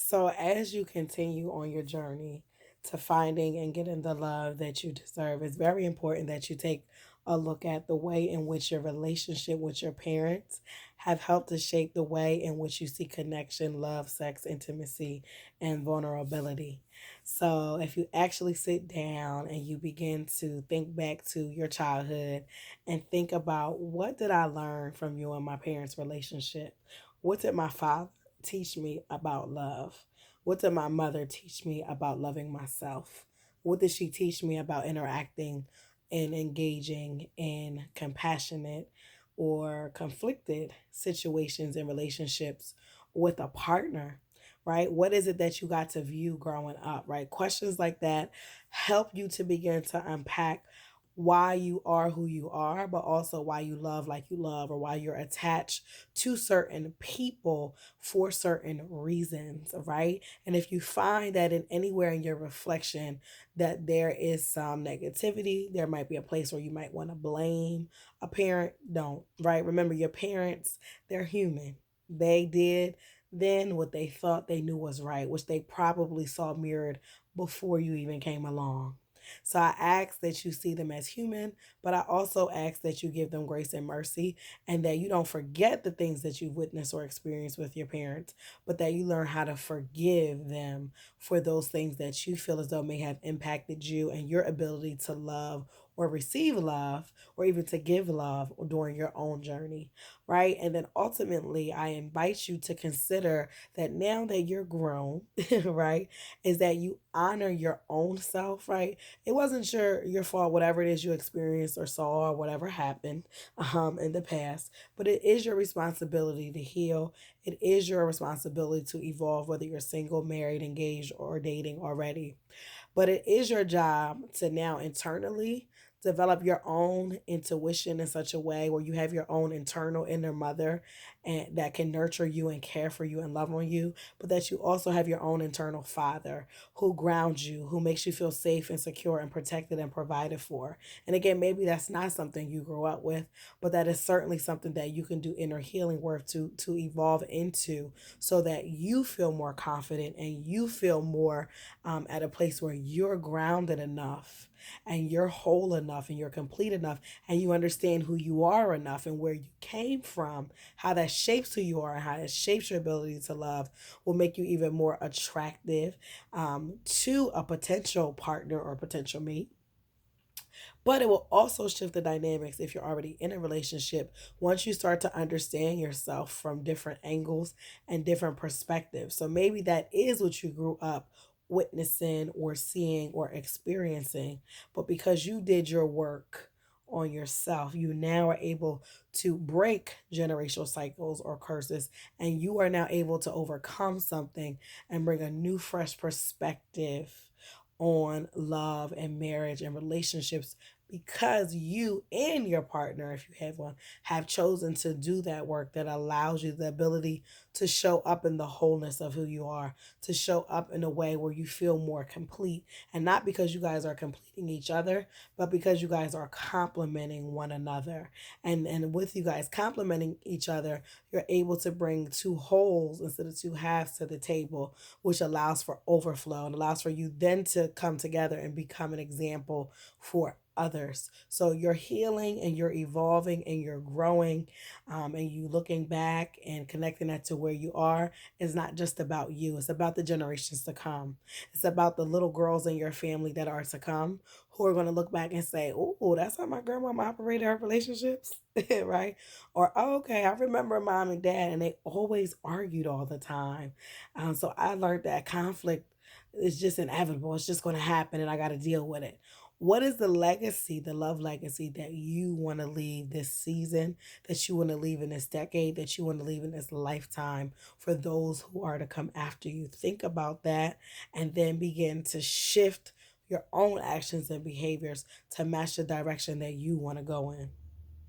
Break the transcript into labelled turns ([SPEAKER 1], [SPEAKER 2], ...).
[SPEAKER 1] So, as you continue on your journey to finding and getting the love that you deserve, it's very important that you take a look at the way in which your relationship with your parents have helped to shape the way in which you see connection, love, sex, intimacy, and vulnerability. So, if you actually sit down and you begin to think back to your childhood and think about what did I learn from you and my parents' relationship? What did my father teach me about love? What did my mother teach me about loving myself? What did she teach me about interacting and engaging in compassionate or conflicted situations and relationships with a partner? Right? What is it that you got to view growing up? Right? Questions like that help you to begin to unpack why you are who you are, but also why you love like you love, or why you're attached to certain people for certain reasons, right? And if you find that in anywhere in your reflection that there is some negativity, there might be a place where you might want to blame a parent, don't, right? Remember, your parents, they're human. They did then what they thought they knew was right, which they probably saw mirrored before you even came along. So I ask that you see them as human, but I also ask that you give them grace and mercy, and that you don't forget the things that you've witnessed or experienced with your parents, but that you learn how to forgive them for those things that you feel as though may have impacted you and your ability to love or receive love or even to give love during your own journey, right? And then ultimately, I invite you to consider that now that you're grown, right, is that you honor your own self, right? It wasn't your fault, whatever it is you experienced or saw or whatever happened in the past, but it is your responsibility to heal. It is your responsibility to evolve, whether you're single, married, engaged, or dating already. But it is your job to now internally develop your own intuition in such a way where you have your own internal inner mother and that can nurture you and care for you and love on you, but that you also have your own internal father who grounds you, who makes you feel safe and secure and protected and provided for. And again, maybe that's not something you grew up with, but that is certainly something that you can do inner healing work to evolve into, so that you feel more confident and you feel more at a place where you're grounded enough and you're whole enough and you're complete enough and you understand who you are enough and where you came from, how that shapes who you are and how that shapes your ability to love, will make you even more attractive to a potential partner or potential mate. But it will also shift the dynamics if you're already in a relationship once you start to understand yourself from different angles and different perspectives. So maybe that is what you grew up witnessing or seeing or experiencing, but because you did your work on yourself, you now are able to break generational cycles or curses, and you are now able to overcome something and bring a new, fresh perspective on love and marriage and relationships, because you and your partner, if you have one, have chosen to do that work that allows you the ability to show up in the wholeness of who you are, to show up in a way where you feel more complete. And not because you guys are completing each other, but because you guys are complementing one another. And with you guys complementing each other, you're able to bring two wholes instead of two halves to the table, which allows for overflow and allows for you then to come together and become an example for others. So you're healing and you're evolving and you're growing, and you looking back and connecting that to where you are is not just about you. It's about the generations to come. It's about the little girls in your family that are to come, who are going to look back and say, "Oh, that's how my grandmama operated her relationships," right? Or, "Oh, okay, I remember mom and dad, and they always argued all the time." So I learned that conflict is just inevitable. It's just going to happen, and I got to deal with it. What is the legacy, the love legacy that you want to leave this season, that you want to leave in this decade, that you want to leave in this lifetime for those who are to come after you? Think about that and then begin to shift your own actions and behaviors to match the direction that you want to go in.